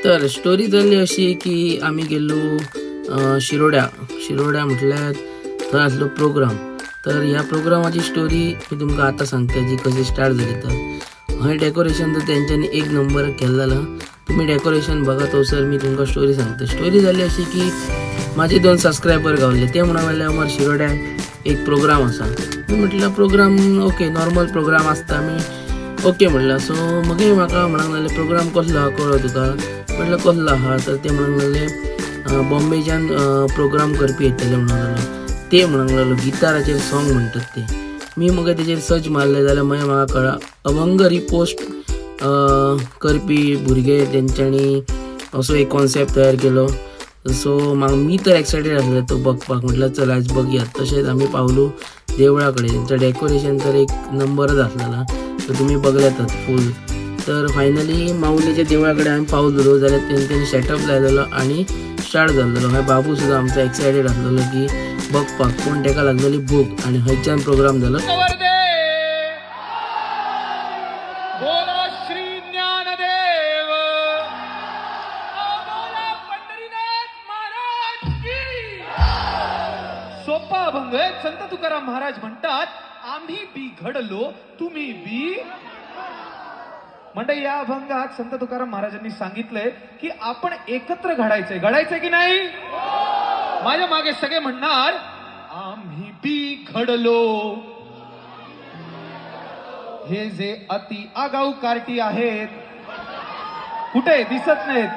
तर स्टोरी जाल्ली अशी की आम्ही गेलो शिरोड्या म्हटल्यार थंय आसलो प्रोग्राम. तर ह्या प्रोग्रामाची स्टोरी मी तुमकां आतां सांगता जी कशी स्टार्ट जाली. तर हय डेकोरेशन तर तेंच्यांनी एक नंबर केल्लेला. तुम्ही डेकोरेशन बघा थंयसर मी तुमकां स्टोरी सांगता. स्टोरी जाली अशी की माझे 2 सबस्क्रायबर गावले. ते म्हणून लागले अमर शिरोड्या एक प्रोग्राम असा. मी म्हटलं प्रोग्राम ओके नॉर्मल प्रोग्राम आसता. मी ओके म्हणलं. सो मगे म्हाका म्हणूंक लागले प्रोग्राम कसलो आहा कळ्ळो तुका. म्हटलं कसलो आहा. तर ते म्हणूंक लागले बॉम्बेच्यान प्रोग्राम करपी येतले म्हणूंक लागलो. ते म्हणूंक लागलो गिटाराचेर सॉंग म्हणटात ते. मी मगे तेजेर सर्च मारले जाल्यार मागीर म्हाका कळ्ळा अभंग रिपोस्ट करपी भुरगे तेंच्यांनी असो एक कॉन्सेप्ट तयार केलो. सो मी तर एक्सायटेड आसले तो बघपाक. म्हटल्यार चल आज बघयात. तशेंच आमी पावलो देवळा कडेन. तेंचं डेकोरेशन तर एक नंबरच आसलेला. तर तुमी बघल्यातच फूल. तर फायनली माऊलीच्या देवळा कडेन आमी पावलेलो जाल्यार तेंच्यांनी सेटअप लायलेलो आनी स्टार्ट जाल्लो. मागीर बाबू सुद्दां आमचो एक्सायटेड आसलेलो की बघपाक. पूण तेका लागलेली भूक आनी हयच्यान प्रोग्राम जालो. सोपा अभंग आहे. संत तुकाराम महाराज म्हणतात आम्ही बी घडलो तुम्ही बी. म्हणजे या अभंगात संत तुकाराम महाराजांनी सांगितलंय की आपण एकत्र घडायचंय की नाही. माझ्या मागे सगळे म्हणणार आम्ही बी घडलो. हे जे अति आगाऊ कार्टी आहेत कुठे दिसत नाहीत.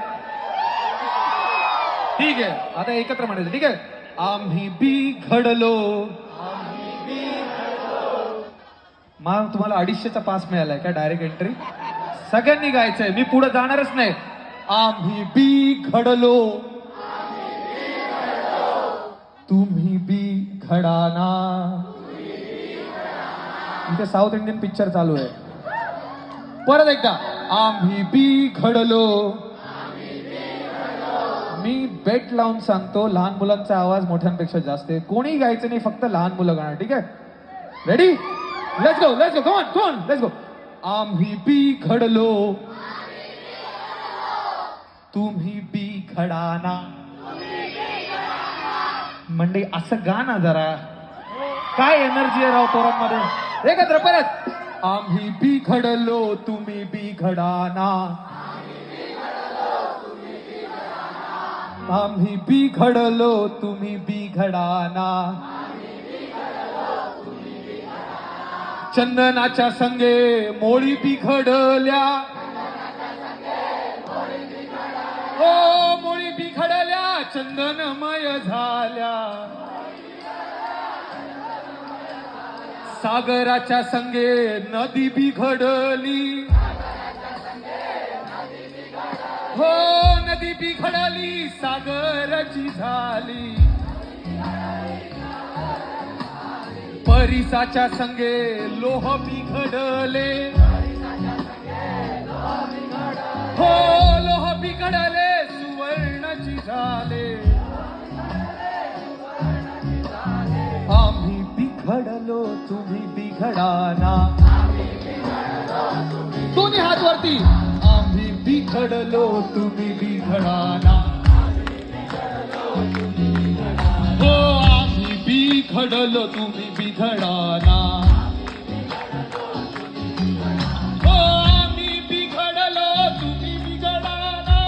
ठीक आहे आता एकत्र म्हणायचं. ठीक आहे आम्ही बी घडलो. मग तुम्हाला 250चा पास मिळालाय का डायरेक्ट एंट्री. सगळ्यांनी गायचंय. मी पुढे जाणारच नाही. आम्ही बी घडलो तुम्ही बी घडाना. इथे साऊथ इंडियन पिक्चर चालू आहे. परत एकदा आम्ही बी घडलो. मी बेट लावून सांगतो लहान मुलांचा आवाज मोठ्यांपेक्षा जास्त आहे. कोणी गायचं नाही फक्त लहान मुलं गाणार. ठीक आहे ready let's go come on let's go. आम्ही बी घडलो तुम्ही बी घडाना. म्हणजे असं गा ना जरा. काय एनर्जी आहे राव पोरांमध्ये. एकत्र परत आम्ही बी घडलो तुम्ही बी घडाना. आम्ही बी घडलो तुम्ही बी घडाना. चंदनाच्या संगे मोळी बी घडल्या. हो मोळी बी घडल्या चंदनमय झाल्या. सागराच्या संगे नदी बी घडली. हो नदी बी घडली सागराची झाली. परिसाच्या संगे लोह बी घडले. हो लोह बी घडले सुवर्णाची झाले. आम्ही बी घडलो तुम्ही बी घडाना. दोन्ही हात वरती. आम्ही बी घडलो तुम्ही बी घडाना. हो आम्ही बी घडलो तुम्ही बी घडाना. हो आम्ही बी घडलो तुम्ही बी घडाना.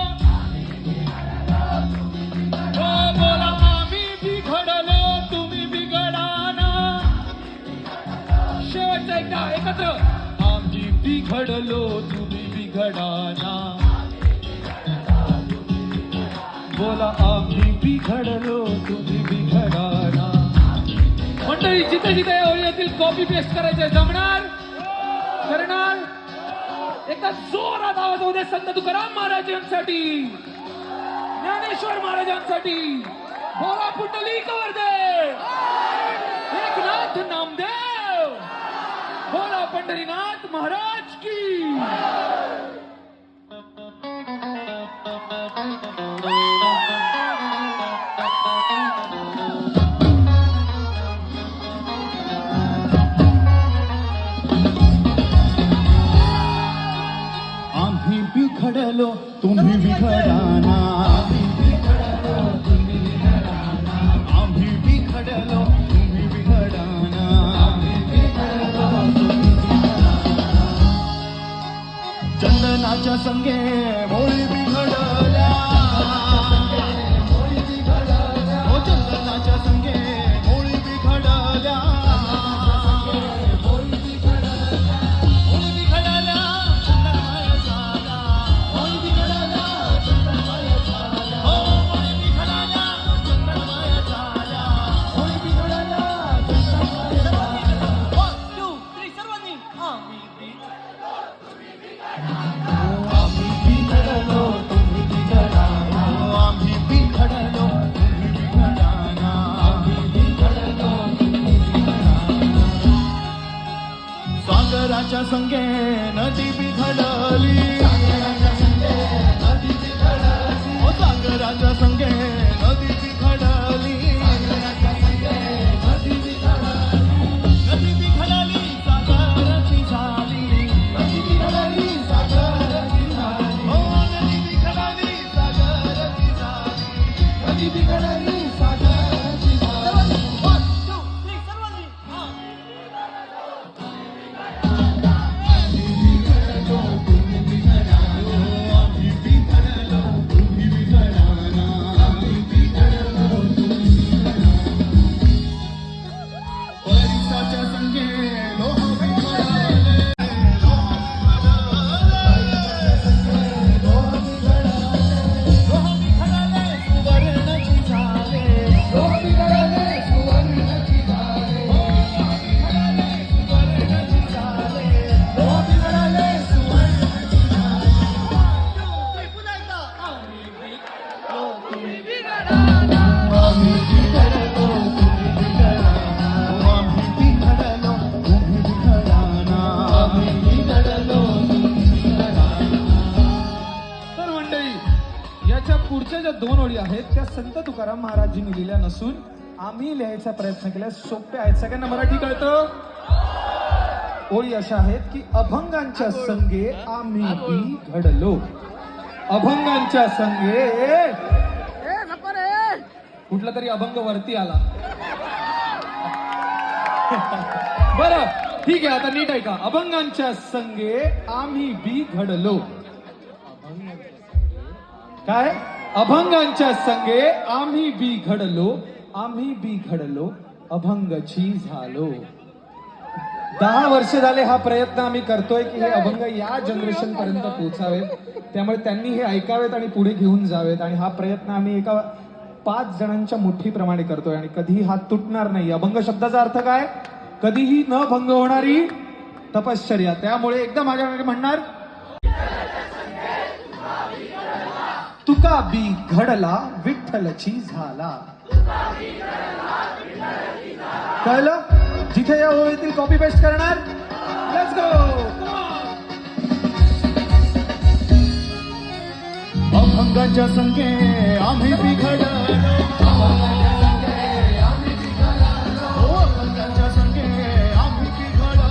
हो बोला आम्ही बी घडलो तुम्ही बी घडाना. शेवटचा एकदा एकत्र आम्ही बी घडलो तुम्ही बी घडाना. बोला आम्ही बी घडलो तुम्ही बी घडाना. मंडळी जिथे जिथे ओरियातील कॉपी पेस्ट करायचे जमणार करणार. एका जोरात आवाज होऊ दे संत तुकाराम महाराजांसाठी ज्ञानेश्वर महाराजांसाठी. बोला पुंडलिक वरदे एकनाथ नामदेव. बोला पंढरीनाथ महाराज की. घडलो बिघडलो तुम्ही बिघडाना आम्ही बिघडलो तुम्ही बिघडाना चंदनाच्या संगे मोळी बिघडल्या हो चंदनाच्या संगे मोळी बिघडल्या मोळी बिघडल्या चंदनमय झाला मोळी बिघडल्या चंदनमय झाला हो मोळी बिघडल्या चंदनमय झाला मोळी बिघडल्या चंदनमय झाला 1 2 3 सर्वांनी आम्ही आम्ही बिघडलो तुम्ही बिघडाना आम्ही बिघडलो तुम्ही बिघडाना आम्ही बिघडलो तुम्ही बिघडाना सागराच्या संगे नदी बिघडली सागराच्या संगे नदी बिघडली ओ सागराच्या संगे नदी बिघडली सागराच्या संगे नदी बिघडली नदी बिघडली सागराची झाली नदी बिघडली सागराची झाली ओ नदी बिघडली सागराची झाली नदी बिघडली सागराची झाली 1 2 3 सर्वांनी आम्ही बिघडलो तुम्ही बिघडाना आम्ही बिघडलो तुम्ही बिघडाना आम्ही बिघडलो तुम्ही बिघडाना परिसाच्या संगे लोह बिघडले लोह बिघडले सुवर्णाची झाले लोह बिघडले सुवर्णाची झाले सुवर्णाची झाले लोह बिघडले सुवर्णाची झाले पुन्हा एकदा आम्ही बिघडलो तुम्ही बिघडाना आम्ही बिघडलो तुम्ही बिघडाना आम्ही बिघडलो तुम्ही बिघडाना आम्ही बिघडलो तुम्ही बिघडाना तर मंडळी याच्या पुढच्या ज्या 2 ओळी आहेत त्या संत तुकाराम महाराजजींनी लिहिल्या नसून आम्ही लिहायचा प्रयत्न केला. सोप्या आहेत, सगळ्यांना मराठी कळतं. ओळी अशा आहेत की अभंगांच्या संगे आम्ही बी घडलो. अभंगांच्या संगे कुठला तरी अभंग वरती आला. बरं ठीक आहे, आता नीट ऐका. अभंगांच्या संगे आम्ही बी घडलो. काय? अभंगांच्या संगे आम्ही बी घडलो, आम्ही बी घडलो, अभंगची झालो. 10 वर्ष झाले हा प्रयत्न आम्ही करतोय की हे अभंग या जनरेशन पर्यंत पोहोचावेत. त्यामुळे त्यांनी हे ऐकावेत आणि पुढे घेऊन जावेत. आणि हा प्रयत्न आम्ही एका 5 जणांच्या मुठ्ठीप्रमाणे करतोय आणि कधीही हात तुटणार नाही. अभंग शब्दाचा अर्थ काय? कधीही न भंग होणारी तपश्चर्या. त्यामुळे एकदा माझ्या म्हणणार, तुका बी घडला विठ्ठलची झाला. कळलं? जिथे या ओळीतील कॉपी पेस्ट करणार. Let's go. अभंगाच्या संगे आम्ही बिघडलो हो अभंगाच्या संगे आम्ही बिघडलो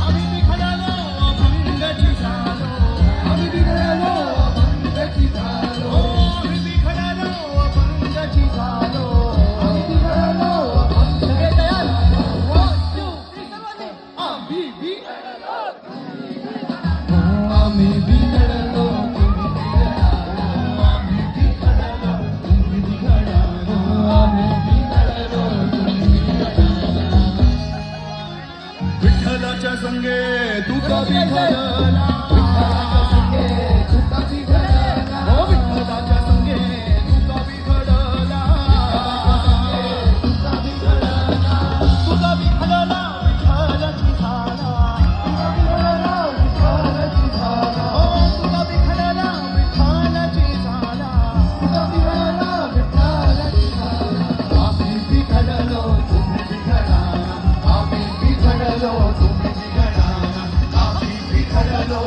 आम्ही बिघडलो अभंगाची झालो आम्ही बिघडलो अभंगाची झालो आम्ही बिघडलो अभंगाची झालो आम्ही बिघडलो सगळे तयार 1 2 3 सर्वांनी आम्ही बिघडलो आम्ही बिघडलो तुम्ही बिघडालो आम्ही बिघडलो तुम्ही बिघडालो आम्ही बिघडलो तुम्ही बिघडालो विठ्ठलाच्या संगे तुका बिघडला विठ्ठलाच्या संगे तुका बिघडला हो विठ्ठलाच्या संगे तुका बिघडला तुका बिघडला तुका बिघडला विठ्ठलाची झाला तुका बिघडला विठ्ठलाची झाला हो तुका बिघडला विठ्ठलाची झाला तुका बिघडला विठ्ठलाची झाला आम्ही बिघडलो तुम्ही बिघडाना आम्ही बिघडलो तुम्ही बिघडाना आम्ही बिघडलो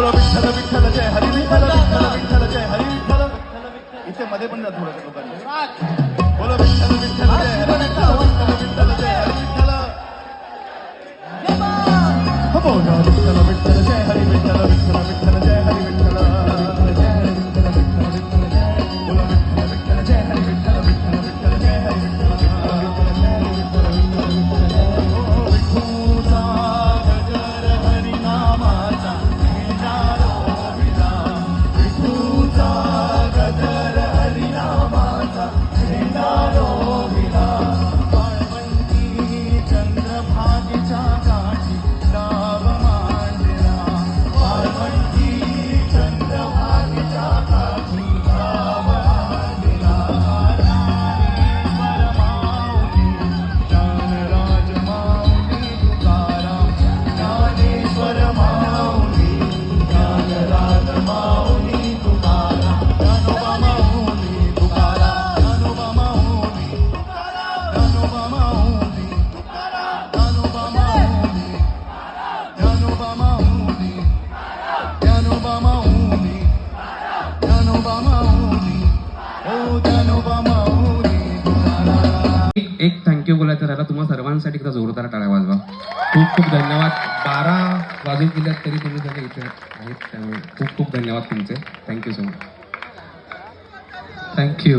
बोलो विठ्ठल विठ्ठल जय हरी विठ्ठल विठ्ठल विठ्ठल जय हरी विठ्ठल इथे मध्ये पण जा थोडं लोकांनी बोलो विठ्ठल विठ्ठल जय हरी विठ्ठल विठ्ठल विठ्ठल जय हरी विठ्ठल बोलो विठ्ठल विठ्ठल जय हरी विठ्ठल विठ्ठल विठ्ठल जय हरी विठ्ठल जय हरी विठ्ठल विठ्ठल विठ्ठल जय बोलो विठ्ठल विठ्ठल जय हरी विठ्ठल विठ्ठल विठ्ठल जय हरी विठ्ठल विठ्ठूचा गजर हरिनामाचा विचारो विना विठूचा गजर हरिनामाचा विचारो विना पार्वती चंद्रभागेच्या काठी गाव मांडला पार्वती चंद्रभागेच्या काठी गाव मांडला ज्ञानेश्वर माऊली ज्ञानराज माऊली तुकाराम ज्ञानोबा माऊली तुकाराम ज्ञानोबा माऊली ज्ञानोबा माऊली ज्ञानोबा माऊली ज्ञानोबा माऊली ज्ञानोबा माऊली ज्ञानोबा माऊली ओ ज्ञानोबा माऊली तुकाराम एक थँक्यू बोलायचं राहिला तुम्हा सर्वांसाठी एकदा जोरदार टाळ्या वाजवा. खूप खूप धन्यवाद. 12 वाजून गेल्यात तरी तुम्ही सगळे इथे आहेत त्यामुळे खूप खूप धन्यवाद तुमचे. Thank you so much. थँक्यू.